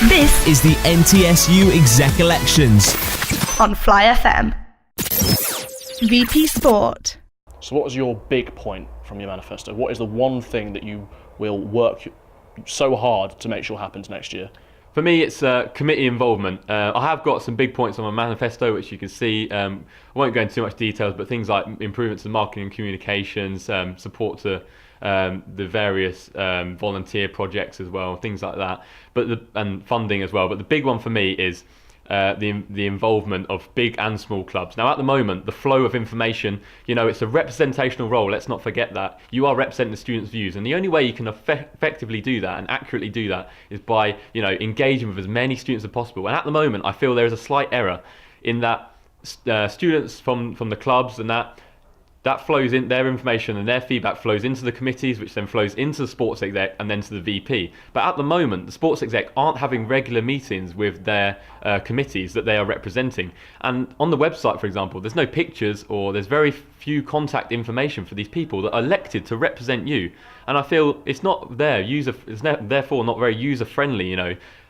This is the NTSU Exec Elections on Fly FM. VP Sport. So what was your big point from your manifesto? What is the one thing that you will work so hard to make sure happens next year? For me, it's committee involvement. I have got some big points on my manifesto, which you can see. I won't go into too much details, but things like improvements in marketing and communications, support to the various volunteer projects as well, things like that. And funding as well. But the big one for me is the involvement of big and small clubs. Now, at the moment, the flow of information, it's a representational role. Let's not forget that. You are representing the students' views, and the only way you can effectively do that and accurately do that is by, engaging with as many students as possible. And at the moment, I feel there is a slight error in that students from the clubs and that flows in, their information and their feedback flows into the committees, which then flows into the sports exec and then to the VP. But at the moment, the sports exec aren't having regular meetings with their committees that they are representing. And on the website, for example, there's no pictures or there's very few contact information for these people that are elected to represent you. And I feel it's not therefore not very user friendly,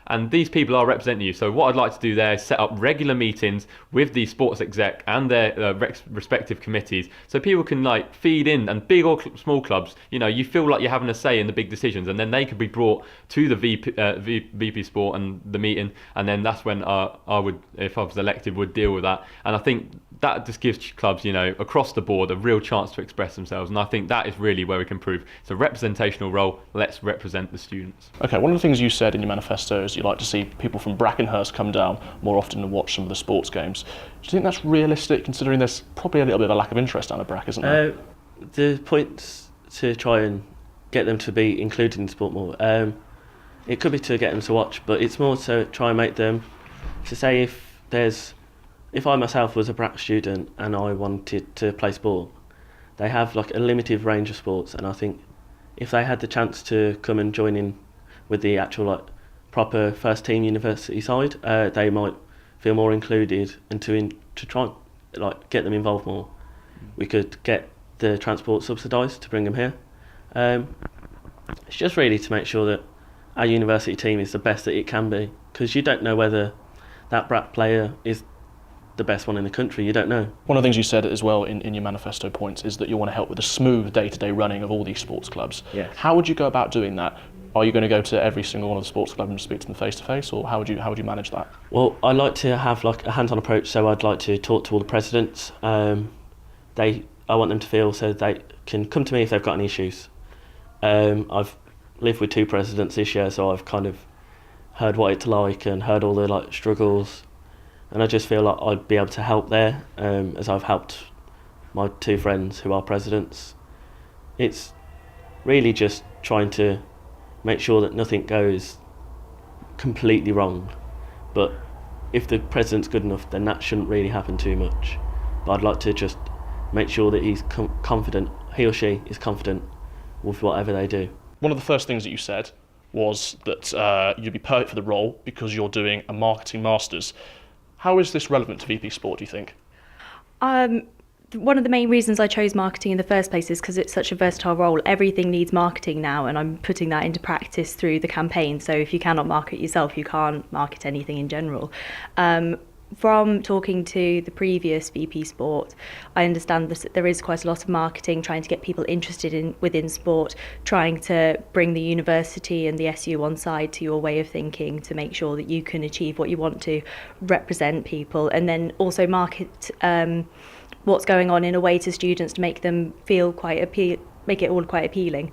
And these people are representing you. So what I'd like to do there is set up regular meetings with the sports exec and their respective committees, so people can feed in, and big or small clubs, you feel like you're having a say in the big decisions, and then they could be brought to the VP Sport and the meeting, and then that's when I would, if I was elected, would deal with that. And I think that just gives clubs, across the board a real chance to express themselves, and I think that is really where we can prove it's a representational role. Let's represent the students. Okay, one of the things you said in your manifesto is you like to see people from Brackenhurst come down more often and watch some of the sports games. Do you think that's realistic, considering there's probably a little bit of a lack of interest down at Brack, isn't there? The point's to try and get them to be included in sport more. It could be to get them to watch, but it's more to try and make them, to say if I myself was a Brack student and I wanted to play sport, they have a limited range of sports, and I think if they had the chance to come and join in with the actual proper first team university side, they might feel more included, and to try get them involved more. We could get the transport subsidised to bring them here. It's just really to make sure that our university team is the best that it can be, because you don't know whether that Brack player is the best one in the country. You don't know. One of the things you said as well in your manifesto points is that you want to help with the smooth day-to-day running of all these sports clubs. Yes. How would you go about doing that? Are you going to go to every single one of the sports clubs and speak to them face-to-face, or how would you manage that? Well, I like to have a hands-on approach, so I'd like to talk to all the presidents. I want them to feel so they can come to me if they've got any issues. I've lived with 2 presidents this year, so I've kind of heard what it's like and heard all the struggles, and I just feel like I'd be able to help there, as I've helped my 2 friends who are presidents. It's really just trying to make sure that nothing goes completely wrong, but if the president's good enough, then that shouldn't really happen too much. But I'd like to just make sure that he's confident, he or she is confident with whatever they do. One of the first things that you said was that you'd be perfect for the role because you're doing a marketing masters. How is this relevant to VP Sport, do you think? One of the main reasons I chose marketing in the first place is because it's such a versatile role. Everything needs marketing now, and I'm putting that into practice through the campaign. So if you cannot market yourself, you can't market anything in general. From talking to the previous VP Sport, I understand that there is quite a lot of marketing, trying to get people interested within sport, trying to bring the university and the SU on side to your way of thinking to make sure that you can achieve what you want to, represent people, and then also market what's going on in a way to students to make them feel make it all quite appealing.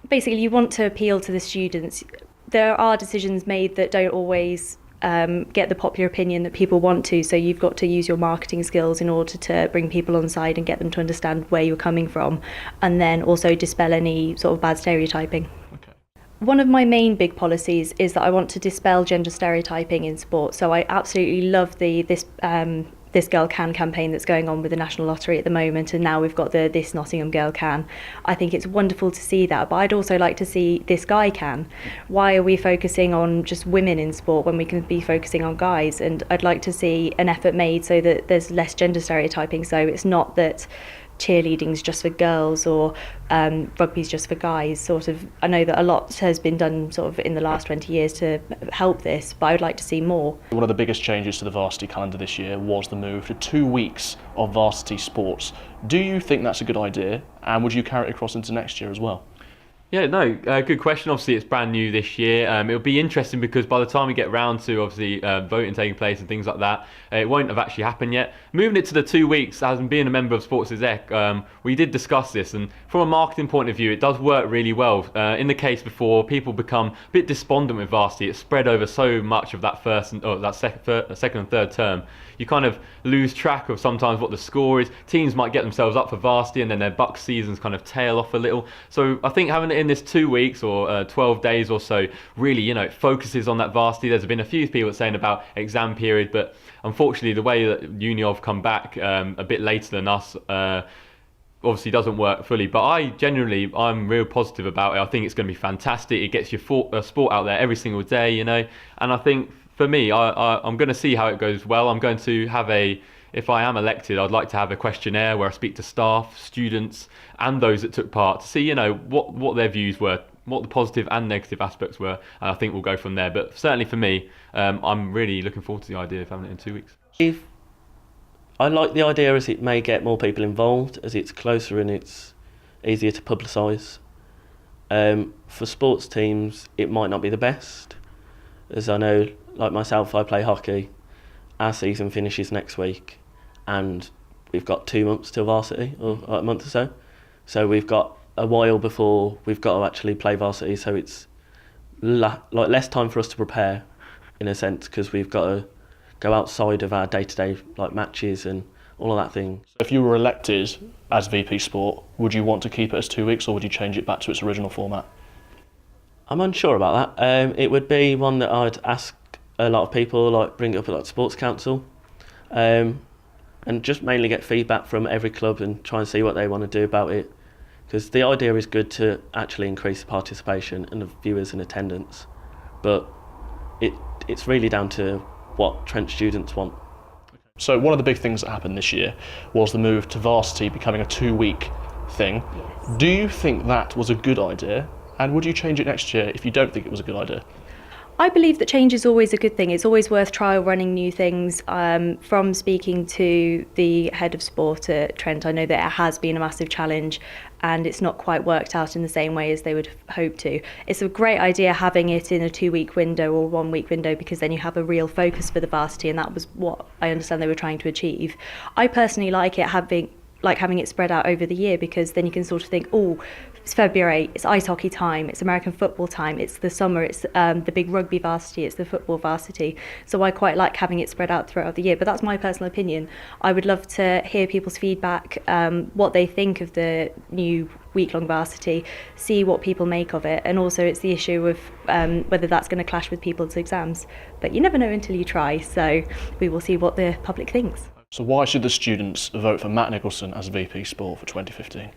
Basically, you want to appeal to the students. There are decisions made that don't always get the popular opinion that people want to, so you've got to use your marketing skills in order to bring people on side and get them to understand where you're coming from, and then also dispel any sort of bad stereotyping. Okay. One of my main big policies is that I want to dispel gender stereotyping in sport. So I absolutely love this Girl Can campaign that's going on with the National Lottery at the moment, and now we've got the This Nottingham Girl Can. I think it's wonderful to see that, but I'd also like to see This Guy Can. Why are we focusing on just women in sport when we can be focusing on guys? And I'd like to see an effort made so that there's less gender stereotyping, so it's not that cheerleading's just for girls or rugby's just for guys. Sort of, I know that a lot has been done sort of in the last 20 years to help this, but I would like to see more. One of the biggest changes to the varsity calendar this year was the move to 2 weeks of varsity sports. Do you think that's a good idea, and would you carry it across into next year as well? Yeah, no, good question. Obviously, it's brand new this year. It'll be interesting because by the time we get round to obviously voting taking place and things like that, it won't have actually happened yet. Moving it to the 2 weeks, as being a member of Sports Exec, we did discuss this, and from a marketing point of view, it does work really well. In the case before, people become a bit despondent with varsity. It's spread over so much of that second and third term. You kind of lose track of sometimes what the score is. Teams might get themselves up for varsity and then their buck seasons kind of tail off a little. So I think having it in this 2 weeks or 12 days or so, really, it focuses on that varsity. There's been a few people saying about exam period, but unfortunately the way that Uni have come back a bit later than us obviously doesn't work fully. But I'm real positive about it. I think it's going to be fantastic. It gets your sport out there every single day, and I think for me, I'm going to see how it goes well. I'm going to have if I am elected, I'd like to have a questionnaire where I speak to staff, students, and those that took part to see, what their views were, what the positive and negative aspects were, and I think we'll go from there. But certainly for me, I'm really looking forward to the idea of having it in 2 weeks. I like the idea as it may get more people involved, as it's closer and it's easier to publicise. For sports teams, it might not be the best, as I know, like myself, I play hockey. Our season finishes next week, and we've got 2 months till varsity, or like a month or so. So we've got a while before we've got to actually play varsity. So it's less time for us to prepare, in a sense, because we've got to go outside of our day-to-day matches and all of that thing. If you were elected as VP Sport, would you want to keep it as 2 weeks, or would you change it back to its original format? I'm unsure about that. It would be one that I'd ask a lot of people, bring it up at Sports Council, and just mainly get feedback from every club and try and see what they want to do about it. Because the idea is good to actually increase the participation and the viewers and attendance, but it's really down to what Trent students want. So one of the big things that happened this year was the move to varsity becoming a 2 week thing. Yes. Do you think that was a good idea? And would you change it next year if you don't think it was a good idea? I believe that change is always a good thing. It's always worth trial running new things. From speaking to the head of sport at Trent, I know that it has been a massive challenge and it's not quite worked out in the same way as they would hope to. It's a great idea having it in a 2 week window or 1 week window, because then you have a real focus for the varsity, and that was what I understand they were trying to achieve. I personally like having it spread out over the year, because then you can sort of think, oh, it's February, it's ice hockey time, it's American football time, it's the summer, it's the big rugby varsity, it's the football varsity. So I quite like having it spread out throughout the year, but that's my personal opinion. I would love to hear people's feedback, what they think of the new week-long varsity, see what people make of it, and also it's the issue of whether that's going to clash with people's exams. But you never know until you try, so we will see what the public thinks. So why should the students vote for Matt Nicholson as VP Sport for 2015?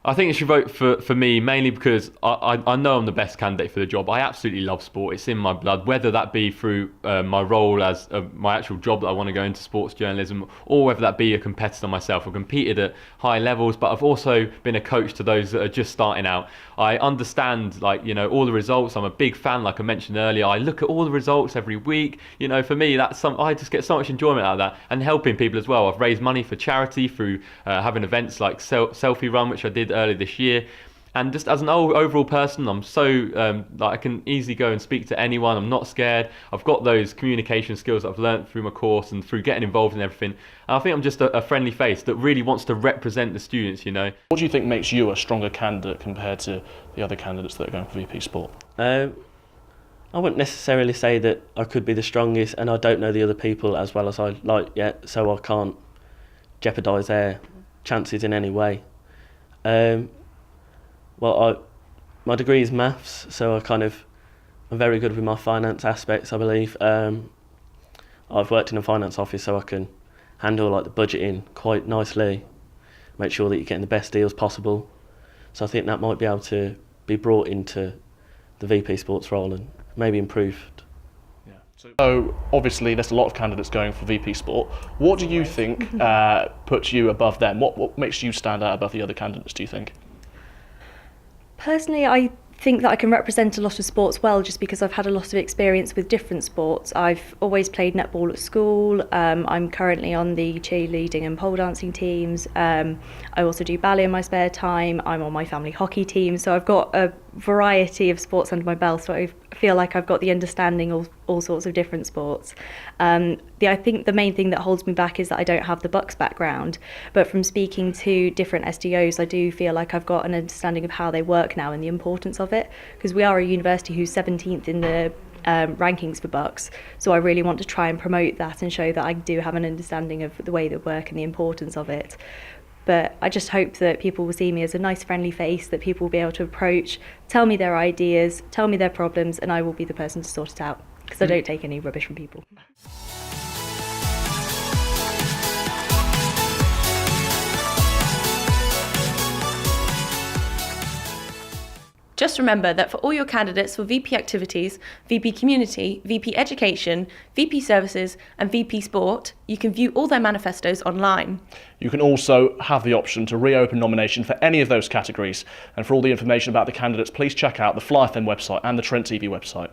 I think you should vote for me, mainly because I know I'm the best candidate for the job. I absolutely love sport. It's in my blood, whether that be through my role as my actual job that I want to go into sports journalism, or whether that be a competitor myself. I've competed at high levels, but I've also been a coach to those that are just starting out. I understand, all the results. I'm a big fan, like I mentioned earlier. I look at all the results every week. For me, I just get so much enjoyment out of that, and helping people as well. I've raised money for charity through having events like Selfie Run, which I did earlier this year. And just as an overall person, I'm so I can easily go and speak to anyone. I'm not scared. I've got those communication skills that I've learned through my course and through getting involved in everything. And I think I'm just a friendly face that really wants to represent the students. What do you think makes you a stronger candidate compared to the other candidates that are going for VP Sport? I wouldn't necessarily say that I could be the strongest, and I don't know the other people as well as I like yet, so I can't jeopardise their chances in any way. My degree is maths, so I'm very good with my finance aspects, I believe. I've worked in a finance office, so I can handle the budgeting quite nicely, make sure that you're getting the best deals possible. So I think that might be able to be brought into the VP Sports role and maybe improved. Yeah. So obviously there's a lot of candidates going for VP Sport. What do you think puts you above them? What makes you stand out above the other candidates, do you think? Personally, I think that I can represent a lot of sports well just because I've had a lot of experience with different sports. I've always played netball at school. I'm currently on the cheerleading and pole dancing teams. I also do ballet in my spare time. I'm on my family hockey team. So I've got a variety of sports under my belt. So I feel like I've got the understanding of all sorts of different sports. I think the main thing that holds me back is that I don't have the Bucks background. But from speaking to different SDOs, I do feel like I've got an understanding of how they work now and the importance of it. Because we are a university who's 17th in the rankings for Bucks. So I really want to try and promote that and show that I do have an understanding of the way they work and the importance of it. But I just hope that people will see me as a nice, friendly face that people will be able to approach, tell me their ideas, tell me their problems, and I will be the person to sort it out. Because I don't take any rubbish from people. Just remember that for all your candidates for VP Activities, VP Community, VP Education, VP Services and VP Sport, you can view all their manifestos online. You can also have the option to reopen nomination for any of those categories. And for all the information about the candidates, please check out the Fly FM website and the Trent TV website.